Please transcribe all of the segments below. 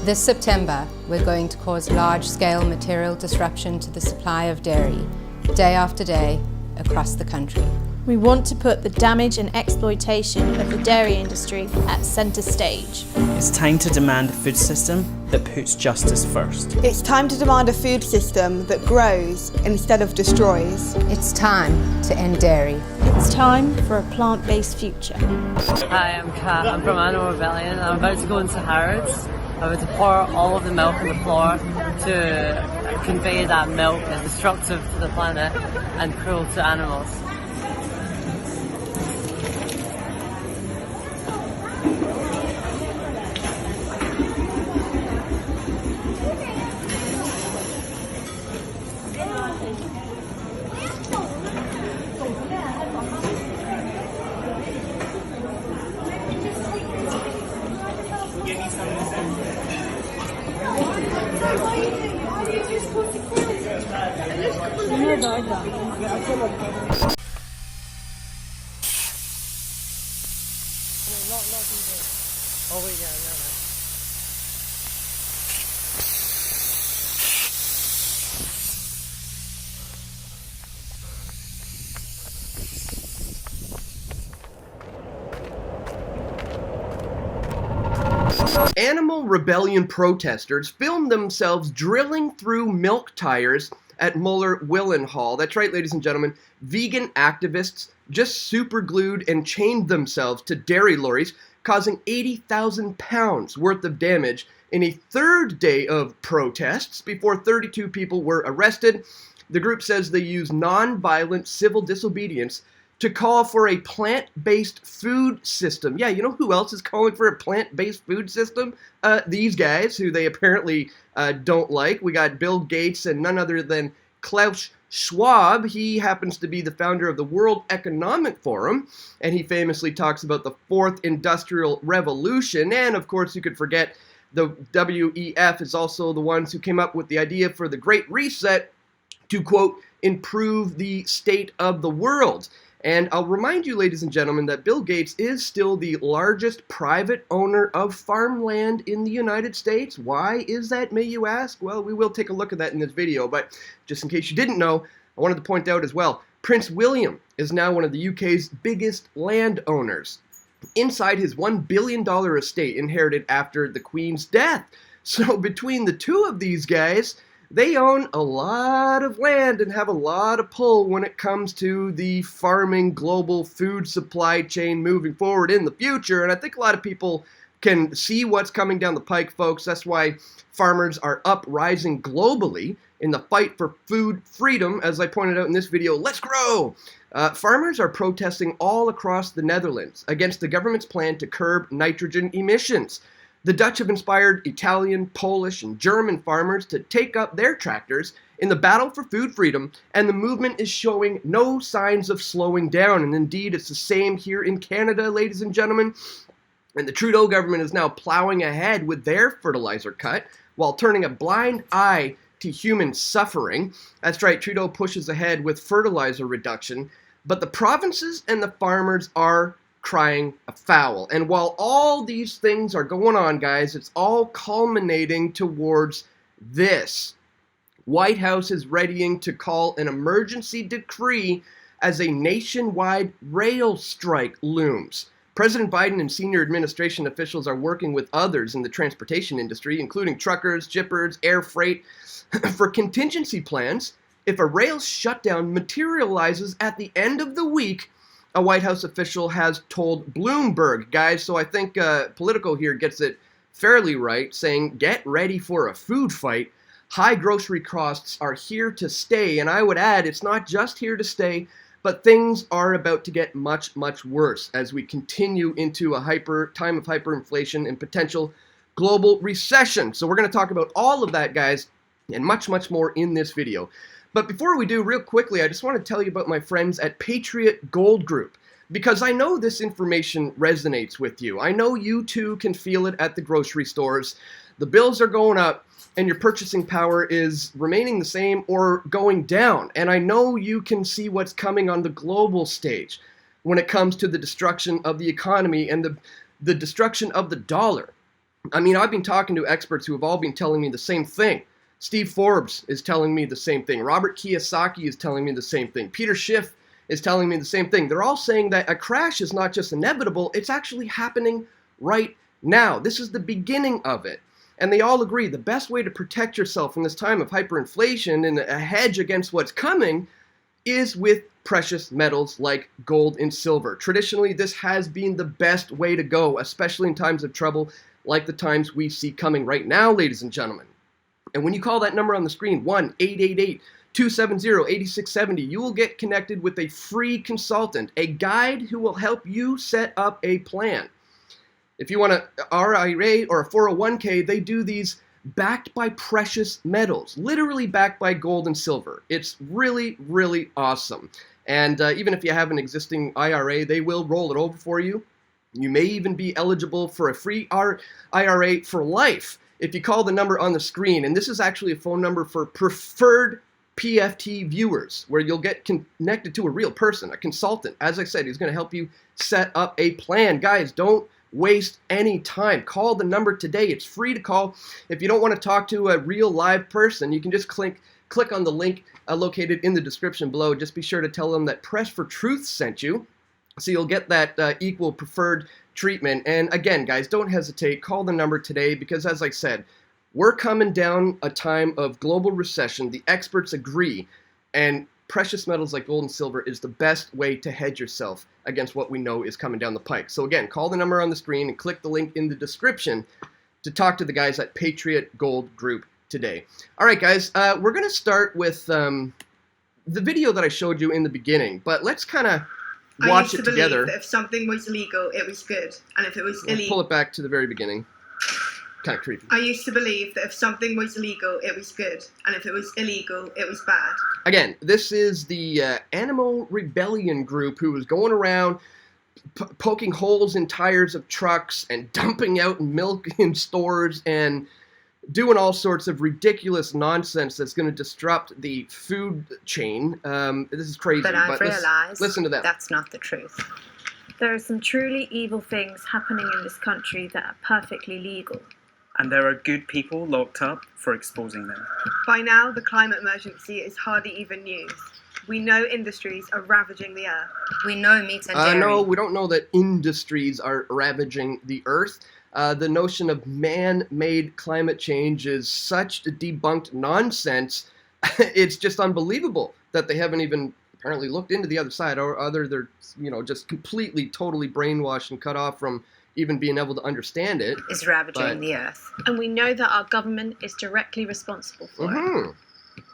This September, we're going to cause large-scale material disruption to the supply of dairy, day after day, across the country. We want to put the damage and exploitation of the dairy industry at centre stage. It's time to demand a food system that puts justice first. It's time to demand a food system that grows instead of destroys. It's time to end dairy. It's time for a plant-based future. Hi, I'm Kat. I'm from Animal Rebellion. I'm about to go into Harrods. I'm about to pour all of the milk on the floor to convey that milk is destructive to the planet and cruel to animals. Animal Rebellion protesters filmed themselves drilling through milk tires at Muller-Willenhall. That's right, ladies and gentlemen. Vegan activists just superglued and chained themselves to dairy lorries, causing 80,000 pounds worth of damage in a third day of protests before 32 people were arrested. The group says they use non-violent civil disobedience to call for a plant-based food system. Yeah, you know who else is calling for a plant-based food system? These guys, who they apparently don't like. We got Bill Gates and none other than Klaus Schwab. He happens to be the founder of the World Economic Forum, and he famously talks about the Fourth Industrial Revolution. And, of course, you could forget the WEF is also the ones who came up with the idea for the Great Reset to, quote, improve the state of the world. And I'll remind you, ladies and gentlemen, that Bill Gates is still the largest private owner of farmland in the United States. Why is that, may you ask? Well, we will take a look at that in this video, but just in case you didn't know, I wanted to point out as well, Prince William is now one of the UK's biggest landowners, inside his $1 billion estate inherited after the Queen's death. So between the two of these guys, they own a lot of land and have a lot of pull when it comes to the farming global food supply chain moving forward in the future. And I think a lot of people can see what's coming down the pike, folks. That's why farmers are uprising globally in the fight for food freedom. As I pointed out in this video, let's grow! Farmers are protesting all across the Netherlands against the government's plan to curb nitrogen emissions. The Dutch have inspired Italian, Polish, and German farmers to take up their tractors in the battle for food freedom, and the movement is showing no signs of slowing down. And indeed, it's the same here in Canada, ladies and gentlemen. And the Trudeau government is now plowing ahead with their fertilizer cut while turning a blind eye to human suffering. That's right, Trudeau pushes ahead with fertilizer reduction, but the provinces and the farmers are crying foul. And while all these things are going on, guys, it's all culminating towards this. White House is readying to call an emergency decree as a nationwide rail strike looms. President Biden and senior administration officials are working with others in the transportation industry, including truckers, shippers, air freight, for contingency plans if a rail shutdown materializes at the end of the week, a White House official has told Bloomberg. Guys, so I think Politico here gets it fairly right, saying, get ready for a food fight. High grocery costs are here to stay, and I would add, it's not just here to stay, but things are about to get much, much worse as we continue into a time of hyperinflation and potential global recession. So we're going to talk about all of that, guys, and much, much more in this video. But before we do, real quickly, I just want to tell you about my friends at Patriot Gold Group, because I know this information resonates with you. I know you too can feel it at the grocery stores. The bills are going up, and your purchasing power is remaining the same or going down. And I know you can see what's coming on the global stage when it comes to the destruction of the economy and the destruction of the dollar. I mean, I've been talking to experts who have all been telling me the same thing. Steve Forbes is telling me the same thing. Robert Kiyosaki is telling me the same thing. Peter Schiff is telling me the same thing. They're all saying that a crash is not just inevitable, it's actually happening right now. This is the beginning of it. And they all agree the best way to protect yourself in this time of hyperinflation and a hedge against what's coming is with precious metals like gold and silver. Traditionally, this has been the best way to go, especially in times of trouble like the times we see coming right now, ladies and gentlemen. And when you call that number on the screen, 1-888-270-8670, you will get connected with a free consultant, a guide who will help you set up a plan. If you want an RIA or a 401k, they do these backed by precious metals, literally backed by gold and silver. It's really, really awesome. And even if you have an existing IRA, they will roll it over for you. You may even be eligible for a free IRA for life if you call the number on the screen. And this is actually a phone number for preferred PFT viewers, where you'll get connected to a real person, a consultant. As I said, he's going to help you set up a plan. Guys, don't waste any time. Call the number today. It's free to call. If you don't want to talk to a real live person, you can just click on the link located in the description below. Just be sure to tell them that Press for Truth sent you, so you'll get that equal preferred treatment. And again, guys, don't hesitate. Call the number today because, as I said, we're coming down a time of global recession. The experts agree. And precious metals like gold and silver is the best way to hedge yourself against what we know is coming down the pike. So again, call the number on the screen and click the link in the description to talk to the guys at Patriot Gold Group today. All right, guys, we're going to start with the video that I showed you in the beginning, but let's kind of watch it together. That if something was legal, it was good, and if it was illegal, pull it back to the very beginning. Kind of creepy. I used to believe that if something was legal, it was good, and if it was illegal, it was bad. Again, this is the Animal Rebellion group who was going around poking holes in tires of trucks and dumping out milk in stores and doing all sorts of ridiculous nonsense that's going to disrupt the food chain. This is crazy. But I've realized listen to that. That's not the truth. There are some truly evil things happening in this country that are perfectly legal. And there are good people locked up for exposing them. By now, the climate emergency is hardly even news. We know industries are ravaging the earth. We know meat and dairy. No, we don't know that industries are ravaging the earth. The notion of man-made climate change is such debunked nonsense. It's just unbelievable that they haven't even apparently looked into the other side, or they're just completely, totally brainwashed and cut off from even being able to understand it. Is ravaging the earth. And we know that our government is directly responsible for it.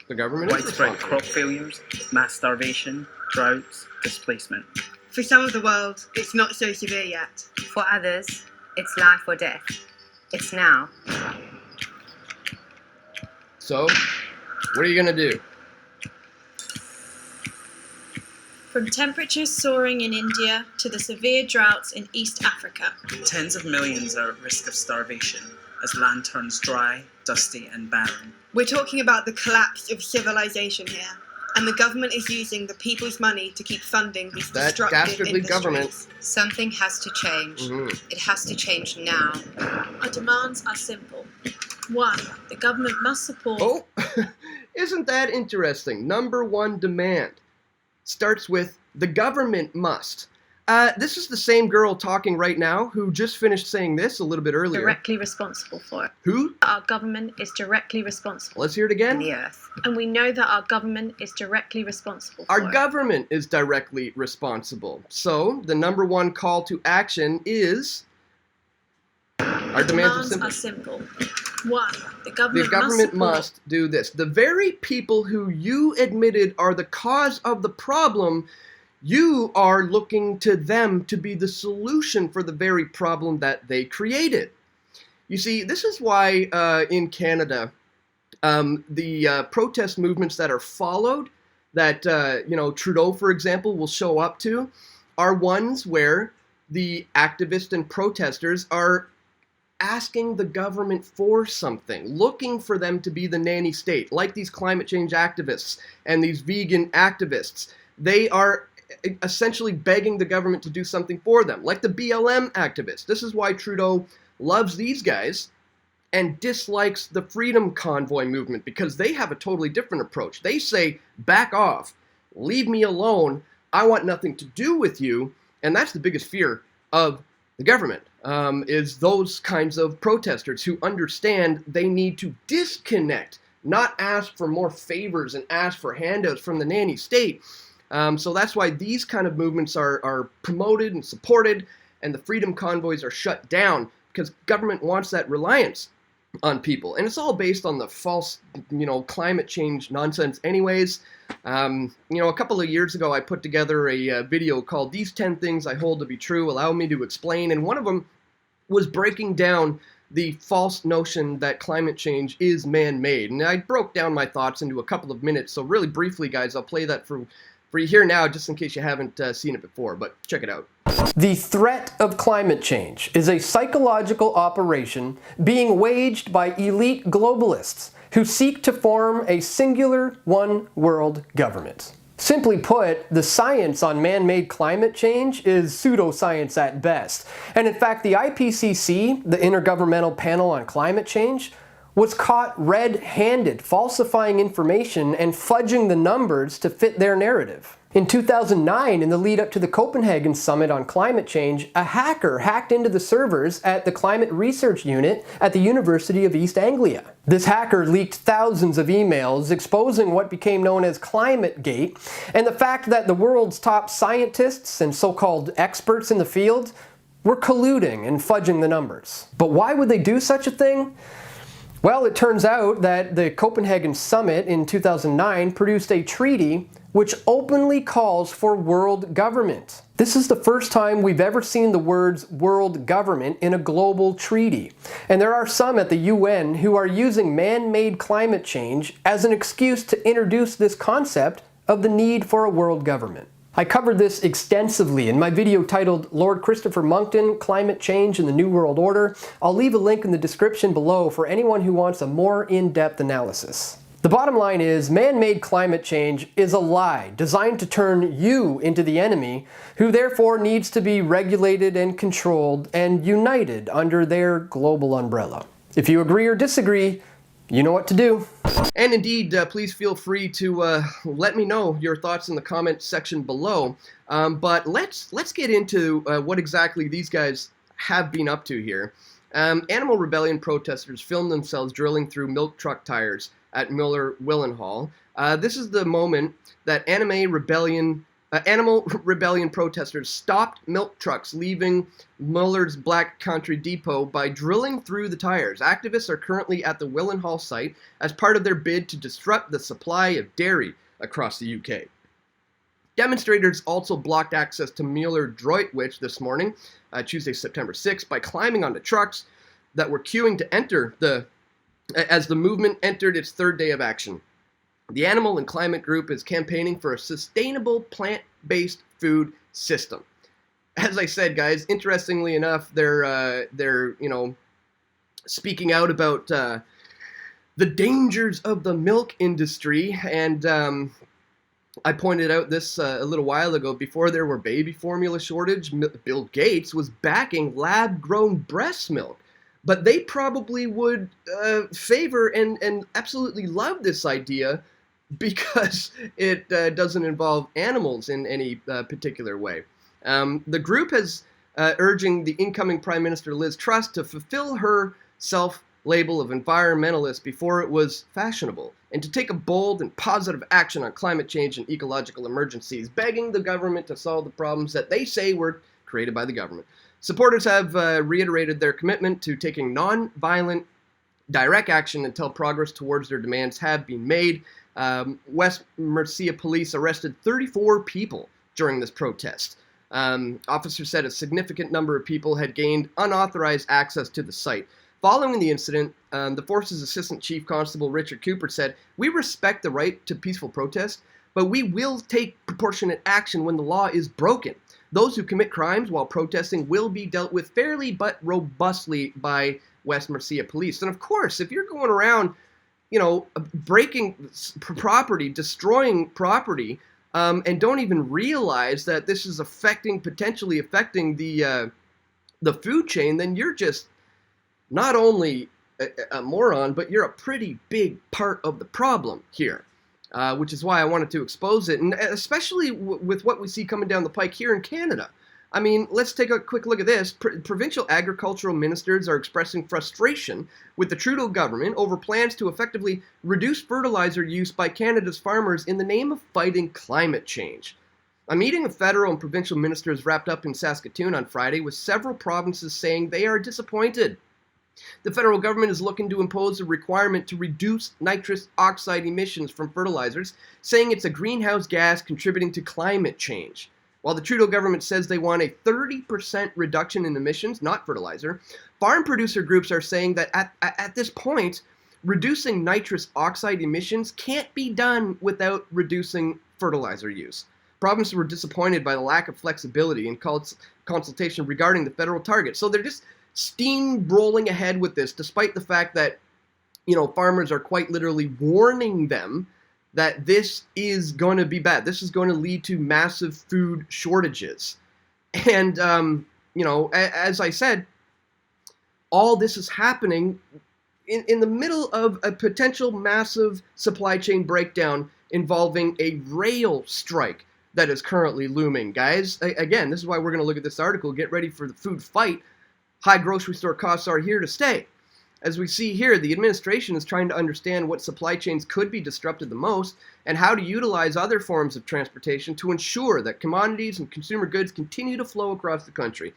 The government is Widespread responsible. crop failures, mass starvation, droughts, displacement. For some of the world, it's not so severe yet. For others, it's life or death. It's now. So, what are you going to do? From temperatures soaring in India to the severe droughts in East Africa. Tens of millions are at risk of starvation as land turns dry, dusty and barren. We're talking about the collapse of civilization here, and the government is using the people's money to keep funding these That destructive dastardly industries. government. Something has to change. It has to change now. Our demands are simple. 1. The government must support... Oh, isn't that interesting? Number one demand starts with the government must. This is the same girl talking right now who just finished saying this a little bit earlier. Directly responsible for it. Who? Our government is directly responsible. Let's hear it again. The earth. And we know that our government is directly responsible for Our it. government is directly responsible. So, the number one call to action is... Our demands are simple. 1. The The government, government must must do this. The very people who you admitted are the cause of the problem, you are looking to them to be the solution for the very problem that they created. You see, this is why in Canada, the protest movements that are followed, that Trudeau, for example, will show up to, are ones where the activists and protesters are asking the government for something, looking for them to be the nanny state, like these climate change activists and these vegan activists. They are essentially begging the government to do something for them, like the BLM activists. This is why Trudeau loves these guys and dislikes the freedom convoy movement because they have a totally different approach. They say, back off, leave me alone, I want nothing to do with you. And that's the biggest fear of the government, is those kinds of protesters who understand they need to disconnect, not ask for more favors and ask for handouts from the nanny state. So that's why these kind of movements are promoted and supported, and the freedom convoys are shut down because government wants that reliance on people. And it's all based on the false, climate change nonsense anyways. A couple of years ago, I put together a video called These 10 Things I Hold to Be True, Allow Me to Explain. And one of them was breaking down the false notion that climate change is man-made. And I broke down my thoughts into a couple of minutes. So really briefly, guys, I'll play that for you here now, just in case you haven't seen it before, but check it out. The threat of climate change is a psychological operation being waged by elite globalists who seek to form a singular one-world government. Simply put, the science on man-made climate change is pseudoscience at best. And in fact, the IPCC, the Intergovernmental Panel on Climate Change, was caught red-handed falsifying information and fudging the numbers to fit their narrative. In 2009, in the lead up to the Copenhagen Summit on climate change, a hacker hacked into the servers at the Climate Research Unit at the University of East Anglia. This hacker leaked thousands of emails exposing what became known as ClimateGate, and the fact that the world's top scientists and so-called experts in the field were colluding and fudging the numbers. But why would they do such a thing? Well, it turns out that the Copenhagen Summit in 2009 produced a treaty which openly calls for world government. This is the first time we've ever seen the words world government in a global treaty. And there are some at the UN who are using man-made climate change as an excuse to introduce this concept of the need for a world government. I covered this extensively in my video titled Lord Christopher Monckton, Climate Change in the New World Order. I'll leave a link in the description below for anyone who wants a more in-depth analysis. The bottom line is, man-made climate change is a lie designed to turn you into the enemy, who therefore needs to be regulated and controlled and united under their global umbrella. If you agree or disagree, you know what to do. And indeed, please feel free to let me know your thoughts in the comment section below. But let's get into what exactly these guys have been up to here. Animal rebellion protesters filmed themselves drilling through milk truck tires at Müller-Willenhall. This is the moment that animal rebellion protesters stopped milk trucks leaving Müller's Black Country Depot by drilling through the tires. Activists are currently at the Willenhall site as part of their bid to disrupt the supply of dairy across the UK. Demonstrators also blocked access to Müller-Droitwich this morning, Tuesday, September 6th, by climbing onto trucks that were queuing to enter as the movement entered its third day of action. The Animal and Climate Group is campaigning for a sustainable plant-based food system. As I said, guys, interestingly enough, they're speaking out about the dangers of the milk industry, and I pointed out this a little while ago. Before there were baby formula shortage, Bill Gates was backing lab-grown breast milk. But they probably would favor and absolutely love this idea because it doesn't involve animals in any particular way. The group is urging the incoming Prime Minister Liz Truss to fulfill her self-label of environmentalist before it was fashionable, and to take a bold and positive action on climate change and ecological emergencies, begging the government to solve the problems that they say were created by the government. Supporters have reiterated their commitment to taking non-violent, direct action until progress towards their demands have been made. West Mercia police arrested 34 people during this protest. Officers said a significant number of people had gained unauthorized access to the site. Following the incident, the force's Assistant Chief Constable Richard Cooper said, "We respect the right to peaceful protest, but we will take proportionate action when the law is broken. Those who commit crimes while protesting will be dealt with fairly but robustly by West Mercia police." And of course, if you're going around, breaking property, destroying property, and don't even realize that this is potentially affecting the food chain, then you're just not only a moron, but you're a pretty big part of the problem here, which is why I wanted to expose it, and especially with what we see coming down the pike here in Canada. I mean, let's take a quick look at this. Provincial agricultural ministers are expressing frustration with the Trudeau government over plans to effectively reduce fertilizer use by Canada's farmers in the name of fighting climate change. A meeting of federal and provincial ministers wrapped up in Saskatoon on Friday, with several provinces saying they are disappointed. The federal government is looking to impose a requirement to reduce nitrous oxide emissions from fertilizers, saying it's a greenhouse gas contributing to climate change. While the Trudeau government says they want a 30% reduction in emissions, not fertilizer, farm producer groups are saying that at this point, reducing nitrous oxide emissions can't be done without reducing fertilizer use. Provinces were disappointed by the lack of flexibility in consultation regarding the federal target. So they're just steamrolling ahead with this, despite the fact that, farmers are quite literally warning them that this is going to be bad. This is going to lead to massive food shortages. And, as I said, all this is happening in the middle of a potential massive supply chain breakdown involving a rail strike that is currently looming. Guys, again, this is why we're going to look at this article. Get ready for the food fight. High grocery store costs are here to stay. As we see here, the administration is trying to understand what supply chains could be disrupted the most and how to utilize other forms of transportation to ensure that commodities and consumer goods continue to flow across the country.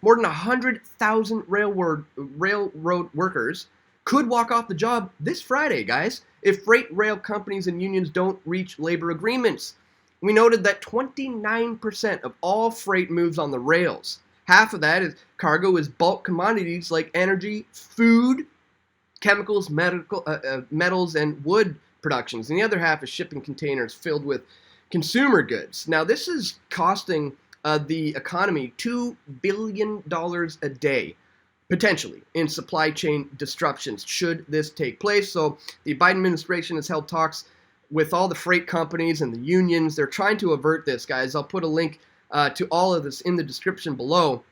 More than 100,000 railroad workers could walk off the job this Friday, guys, if freight rail companies and unions don't reach labor agreements. We noted that 29% of all freight moves on the rails. Half of that cargo is bulk commodities like energy, food, chemicals, metals, and wood productions. And the other half is shipping containers filled with consumer goods. Now, this is costing the economy $2 billion a day, potentially, in supply chain disruptions should this take place. So the Biden administration has held talks with all the freight companies and the unions. They're trying to avert this, guys. I'll put a link to all of this in the description below.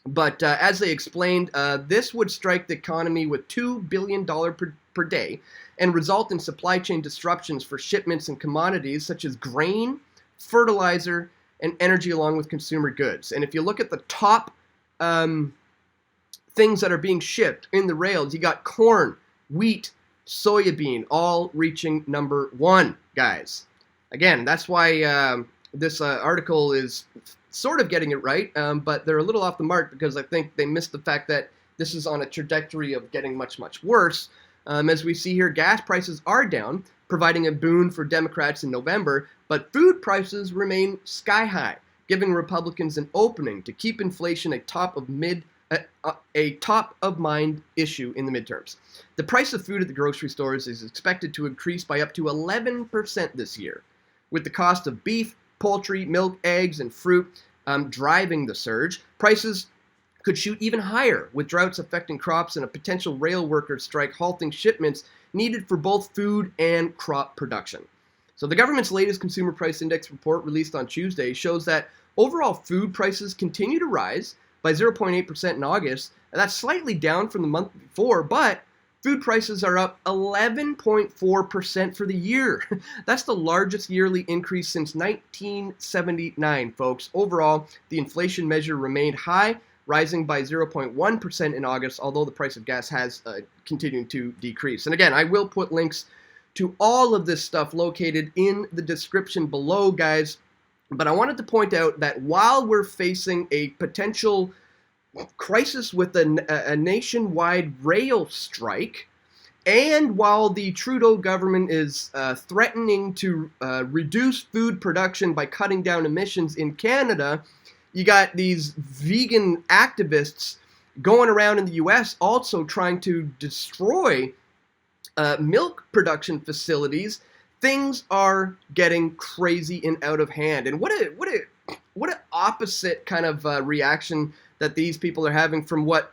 But as they explained, this would strike the economy with $2 billion per day and result in supply chain disruptions for shipments and commodities such as grain, fertilizer, and energy, along with consumer goods. And if you look at the top things that are being shipped in the rails, you got corn, wheat, soybean, all reaching number one, guys. Again, that's why this article is sort of getting it right, but they're a little off the mark because I think they missed the fact that this is on a trajectory of getting much, much worse. As we see here, gas prices are down, providing a boon for Democrats in November, but food prices remain sky high, giving Republicans an opening to keep inflation a top of mind issue in the midterms. The price of food at the grocery stores is expected to increase by up to 11% this year, with the cost of beef, poultry, milk, eggs, and fruit driving the surge. Prices could shoot even higher, with droughts affecting crops and a potential rail workers strike halting shipments needed for both food and crop production. So the government's latest Consumer Price Index report, released on Tuesday, shows that overall food prices continue to rise by 0.8% in August. And that's slightly down from the month before, but food prices are up 11.4% for the year. That's the largest yearly increase since 1979, folks. Overall, the inflation measure remained high, rising by 0.1% in August, although the price of gas has continued to decrease. And again, I will put links to all of this stuff located in the description below, guys. But I wanted to point out that while we're facing a potential crisis with a nationwide rail strike, and while the Trudeau government is threatening to reduce food production by cutting down emissions in Canada, you got these vegan activists going around in the U.S. also trying to destroy milk production facilities. Things are getting crazy and out of hand. And what an opposite kind of reaction that these people are having from what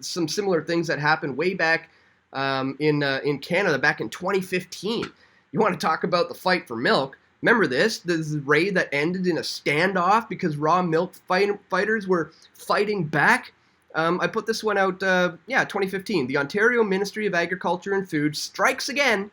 some similar things that happened way back in Canada back in 2015. You want to talk about the fight for milk? Remember this raid that ended in a standoff because raw milk fighters were fighting back I put this one out, 2015. The Ontario Ministry of Agriculture and Food strikes again,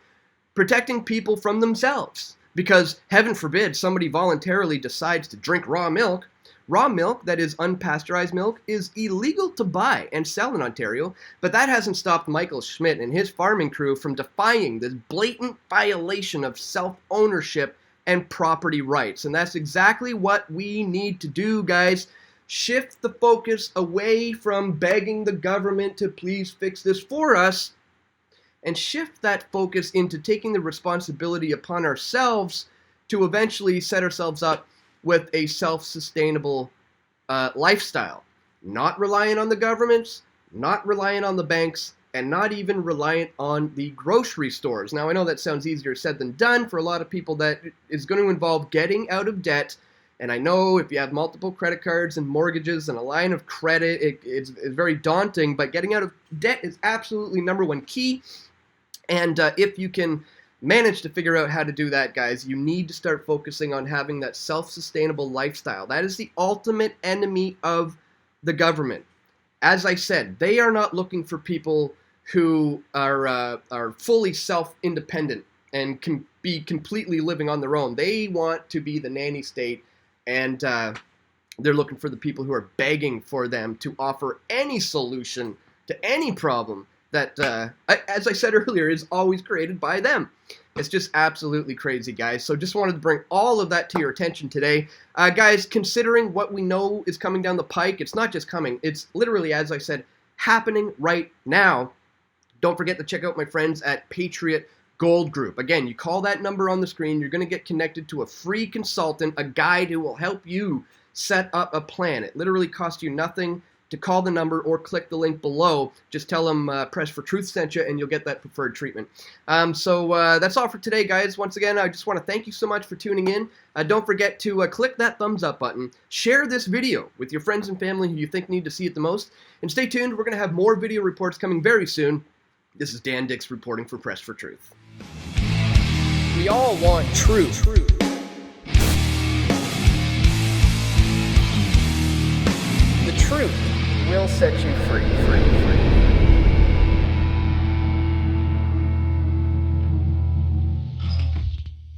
protecting people from themselves. Because, heaven forbid, somebody voluntarily decides to drink raw milk. Raw milk, that is unpasteurized milk, is illegal to buy and sell in Ontario, but that hasn't stopped Michael Schmidt and his farming crew from defying this blatant violation of self-ownership and property rights. And that's exactly what we need to do, guys. Shift the focus away from begging the government to please fix this for us, and shift that focus into taking the responsibility upon ourselves to eventually set ourselves up with a self-sustainable lifestyle. Not reliant on the governments, not reliant on the banks, and not even reliant on the grocery stores. Now, I know that sounds easier said than done for a lot of people. That is going to involve getting out of debt. And I know if you have multiple credit cards and mortgages and a line of credit, it's very daunting, but getting out of debt is absolutely number one key. And if you can manage to figure out how to do that, guys, you need to start focusing on having that self-sustainable lifestyle. That is the ultimate enemy of the government. As I said, they are not looking for people who are fully self-independent and can be completely living on their own. They want to be the nanny state, and they're looking for the people who are begging for them to offer any solution to any problem that, as I said earlier, is always created by them. It's just absolutely crazy, guys. So just wanted to bring all of that to your attention today. Guys, considering what we know is coming down the pike, it's not just coming, it's literally, as I said, happening right now. Don't forget to check out my friends at Patriot Gold Group. Again, you call that number on the screen, you're going to get connected to a free consultant, a guide who will help you set up a plan. It literally costs you nothing to call the number or click the link below. Just tell them Press for Truth sent you and you'll get that preferred treatment. So that's all for today, guys. Once again, I just want to thank you so much for tuning in. Don't forget to click that thumbs up button. Share this video with your friends and family who you think need to see it the most. And stay tuned. We're going to have more video reports coming very soon. This is Dan Dix reporting for Press for Truth. We all want truth. The truth will set you free.